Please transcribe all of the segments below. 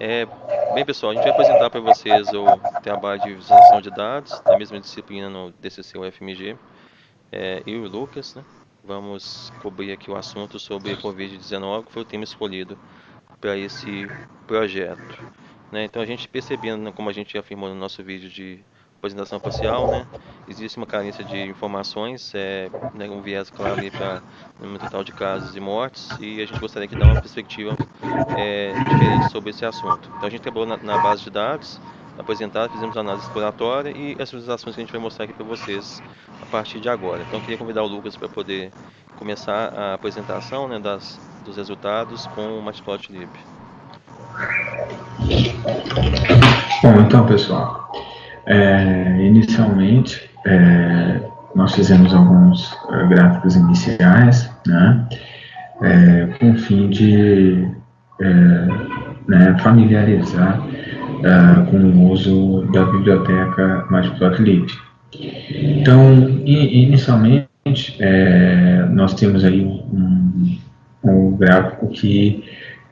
É, bem, pessoal, a gente vai apresentar para vocês o trabalho de visualização de dados, da mesma disciplina no DCC UFMG. Eu e o Lucas, né? Vamos cobrir aqui o assunto sobre Covid-19, que foi o tema escolhido para esse projeto, né? Então, a gente percebendo, né, como a gente afirmou no nosso vídeo de apresentação facial, né, existe uma carência de informações, né, um viés claro aí para o número total de casos e mortes, e a gente gostaria de dar uma perspectiva diferente sobre esse assunto. Então, a gente trabalhou na base de dados apresentada, fizemos análise exploratória e as visualizações que a gente vai mostrar aqui para vocês a partir de agora. Então, eu queria convidar o Lucas para poder começar a apresentação, né, dos resultados com o Matplotlib. Bom, então, pessoal, inicialmente nós fizemos alguns gráficos iniciais, né, com o fim de familiarizar com o uso da biblioteca Matplotlib. Então, inicialmente, nós temos aí um gráfico que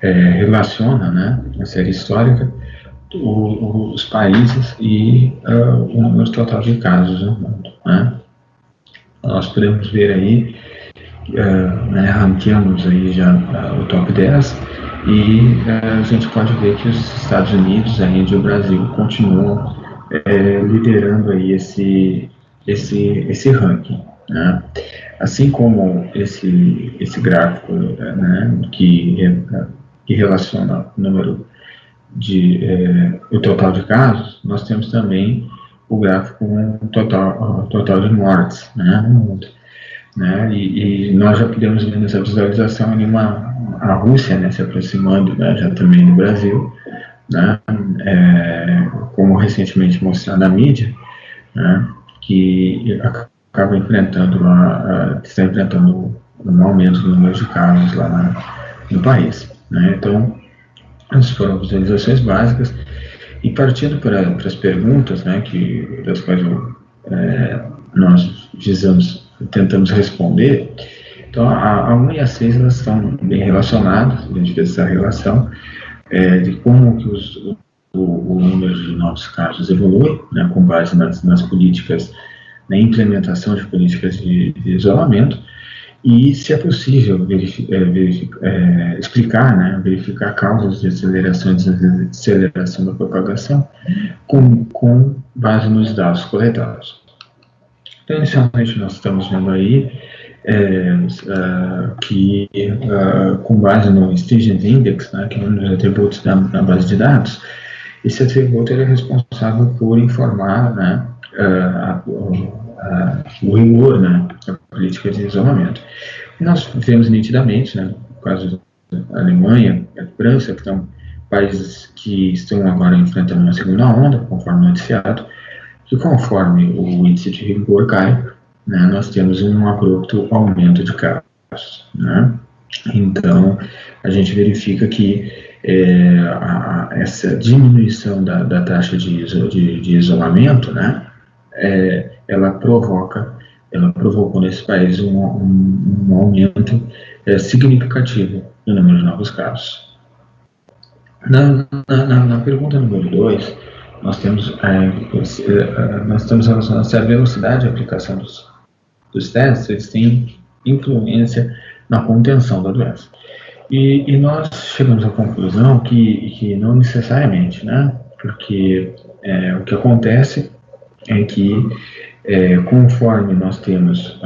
relaciona, né, a série histórica, os países e o número total de casos no mundo, né? Nós podemos ver aí, ranqueamos aí já o top 10 e a gente pode ver que os Estados Unidos, a Índia e o Brasil continuam liderando aí esse ranking, né? Assim como esse gráfico, né, que relaciona o número o total de casos, nós temos também o gráfico com total de mortes, né, no mundo, né, e nós já podemos ver nessa visualização a Rússia, né, se aproximando, né, já também do Brasil, né, como recentemente mostrado na mídia, né, que acaba está enfrentando um aumento do número de casos lá no país, né. Então, essas foram visualizações básicas, e partindo para as perguntas, né, das quais nós tentamos responder. Então, a 1 e a 6 elas estão bem relacionadas, a gente fez essa relação de como que o número de novos casos evolui, né, com base nas políticas, na implementação de políticas de isolamento, e se é possível explicar, né, verificar causas de aceleração e desaceleração da propagação com base nos dados coletados. Então, inicialmente, nós estamos vendo aí que, com base no Stringent Index, né, que é um dos atributos da base de dados, esse atributo é responsável por informar, né, o rigor, né, da política de isolamento. E nós vemos nitidamente, né, no caso da Alemanha e da França, que são países que estão agora enfrentando uma segunda onda, conforme noticiado, que conforme o índice de rigor cai, né, nós temos um abrupto aumento de casos, né. Então, a gente verifica que essa diminuição da taxa de isolamento, né, ela provocou nesse país um aumento significativo no número de novos casos. Na pergunta número 2, nós estamos relacionando se a velocidade de aplicação dos testes eles têm influência na contenção da doença. E nós chegamos à conclusão que não necessariamente, né? Porque o que acontece é que, conforme nós temos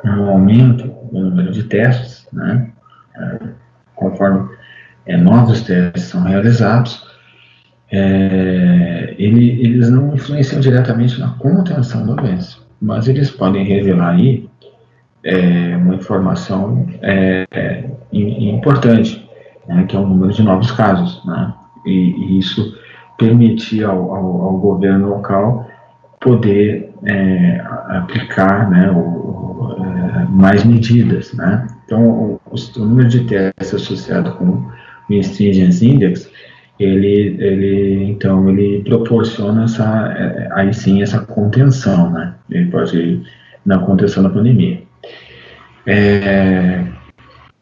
um aumento no número de testes, né? Conforme novos testes são realizados, eles não influenciam diretamente na contenção da doença, mas eles podem revelar aí uma informação importante, né, que é o número de novos casos, né, e isso permitir ao governo local poder aplicar, né, mais medidas, né. Então, o número de testes associado com o Stringent Index, ele proporciona aí sim essa contenção, né, ele pode ir na contenção da pandemia.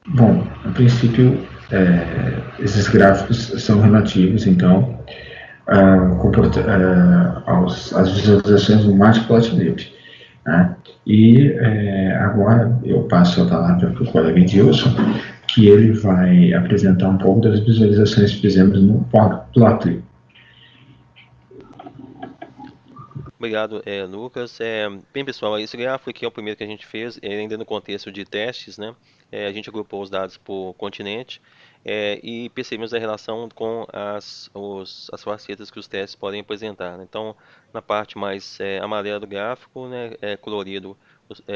Bom, a princípio, esses gráficos são relativos, então, às visualizações do Matplotlib. Né? E agora eu passo a palavra para o colega Edilson, que ele vai apresentar um pouco das visualizações que fizemos no Plotly. Obrigado, Lucas. Bem, pessoal, esse gráfico aqui é o primeiro que a gente fez, ainda no contexto de testes, né? A gente agrupou os dados por continente e percebemos a relação com as facetas que os testes podem apresentar, né? Então, na parte mais amarela do gráfico, né, é colorido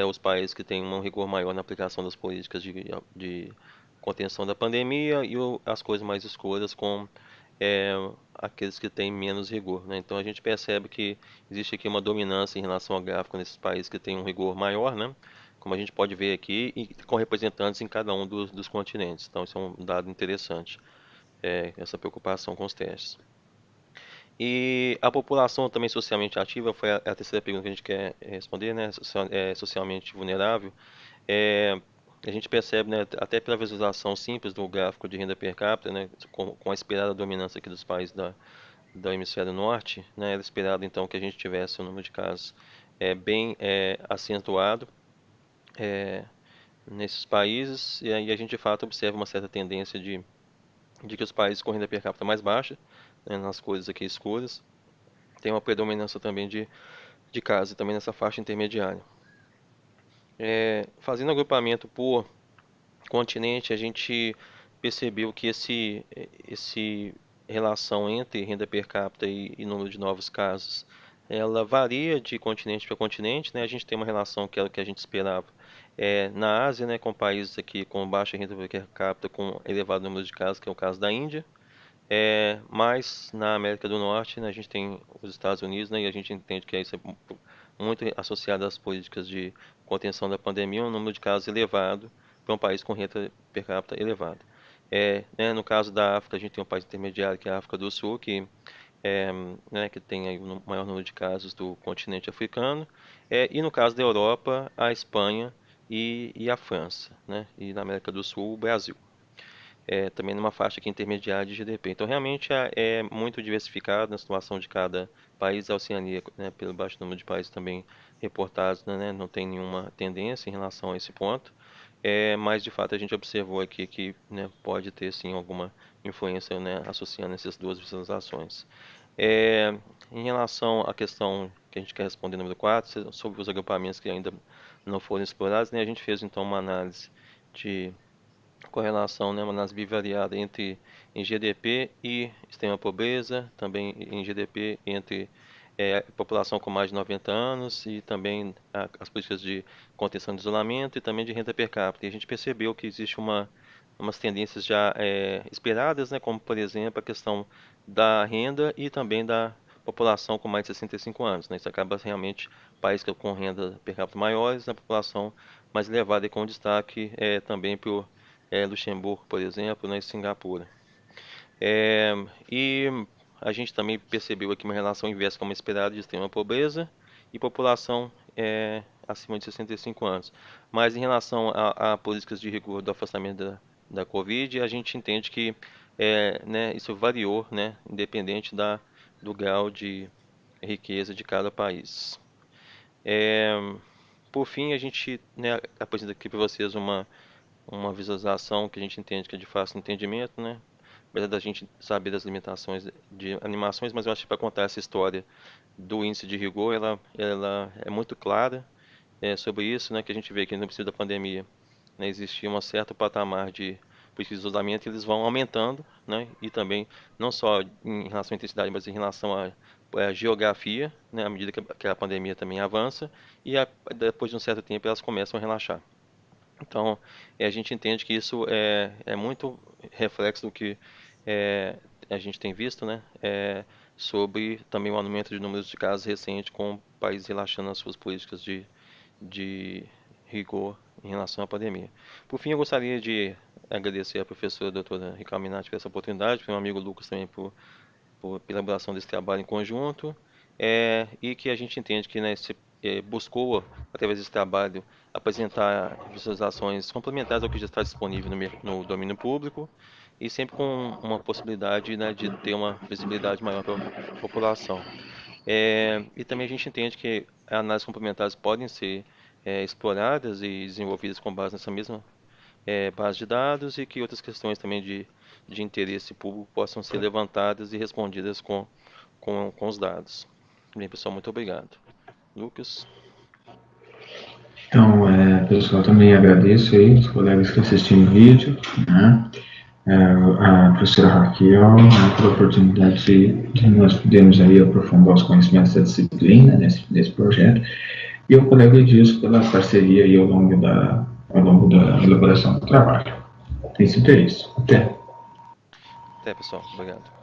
os países que têm um rigor maior na aplicação das políticas de contenção da pandemia e as cores mais escuras com é, aqueles que têm menos rigor, né? Então a gente percebe que existe aqui uma dominância em relação ao gráfico nesses países que têm um rigor maior, né? Como a gente pode ver aqui, e com representantes em cada um dos continentes. Então isso é um dado interessante, essa preocupação com os testes. E a população também socialmente ativa foi a terceira pergunta que a gente quer responder, né? Socialmente vulnerável. É, a gente percebe, né, até pela visualização simples do gráfico de renda per capita, né, com a esperada dominância aqui dos países do hemisfério norte, né, era esperado então que a gente tivesse um número de casos bem acentuado nesses países, e aí a gente de fato observa uma certa tendência de que os países com renda per capita mais baixa, né, nas cores aqui escuras, tem uma predominância também de casos também nessa faixa intermediária. Fazendo agrupamento por continente, a gente percebeu que esse relação entre renda per capita e número de novos casos, ela varia de continente para continente, né? A gente tem uma relação que é o que a gente esperava na Ásia, né, com países aqui com baixa renda per capita, com elevado número de casos, que é o caso da Índia. Mas na América do Norte, né, a gente tem os Estados Unidos, né, e a gente entende que isso é muito associado às políticas de contenção da pandemia, um número de casos elevado para um país com renda per capita elevada. Né, no caso da África, a gente tem um país intermediário, que é a África do Sul, né, que tem aí o maior número de casos do continente africano. E no caso da Europa, a Espanha e a França, né, e na América do Sul, o Brasil. Também numa faixa aqui intermediária de GDP. Então, realmente é muito diversificado na situação de cada país. A Oceania, né, pelo baixo número de países também reportados, né, não tem nenhuma tendência em relação a esse ponto. Mas, de fato, a gente observou aqui que, né, pode ter, sim, alguma influência, né, associando essas duas visualizações. Em relação à questão que a gente quer responder, número 4, sobre os agrupamentos que ainda não foram explorados, né, a gente fez, então, uma análise de correlação, né, uma análise bivariada entre em GDP e extrema pobreza, também em GDP entre população com mais de 90 anos e também as políticas de contenção de isolamento e também de renda per capita. E a gente percebeu que existe umas tendências já esperadas, né, como por exemplo a questão da renda e também da população com mais de 65 anos, né? Isso acaba realmente países com renda per capita maiores, na população mais elevada e com destaque também para Luxemburgo, por exemplo, né, e Singapura. E a gente também percebeu aqui uma relação inversa, como esperado, de extrema pobreza e população acima de 65 anos. Mas em relação a políticas de rigor do afastamento da Covid, a gente entende que né, isso variou, né, independente do grau de riqueza de cada país. É, por fim, a gente, né, apresenta aqui para vocês uma visualização que a gente entende que é de fácil entendimento, né? Apesar da gente saber das limitações de animações, mas eu acho que para contar essa história do índice de rigor, ela é muito clara sobre isso, né? Que a gente vê que no princípio da pandemia, né, existia um certo patamar de políticas de isolamento e eles vão aumentando, né? E também não só em relação à intensidade, mas em relação à geografia, né? À medida que a pandemia também avança e depois de um certo tempo elas começam a relaxar. Então, a gente entende que isso é muito reflexo do que a gente tem visto, né? Sobre também o aumento de números de casos recente com países relaxando as suas políticas de rigor em relação à pandemia. Por fim, eu gostaria de agradecer à professora doutora Ricardo Minatti por essa oportunidade, para o meu amigo Lucas também pela elaboração desse trabalho em conjunto, e que a gente entende que, né, se buscou, através desse trabalho, apresentar visualizações complementares ao que já está disponível no domínio público, e sempre com uma possibilidade, né, de ter uma visibilidade maior para a população. E também a gente entende que análises complementares podem ser exploradas e desenvolvidas com base nessa mesma base de dados e que outras questões também de interesse público possam ser levantadas e respondidas com os dados. Bem, pessoal, muito obrigado. Lucas? Então, pessoal, também agradeço aí os colegas que assistiram o vídeo, né? A professora Raquel, né, pela oportunidade de nós podermos aí aprofundar os conhecimentos da disciplina nesse projeto, e o colega Edilson pela parceria aí ao longo da elaboração do trabalho. Em princípio é isso. Até. Até, pessoal. Obrigado.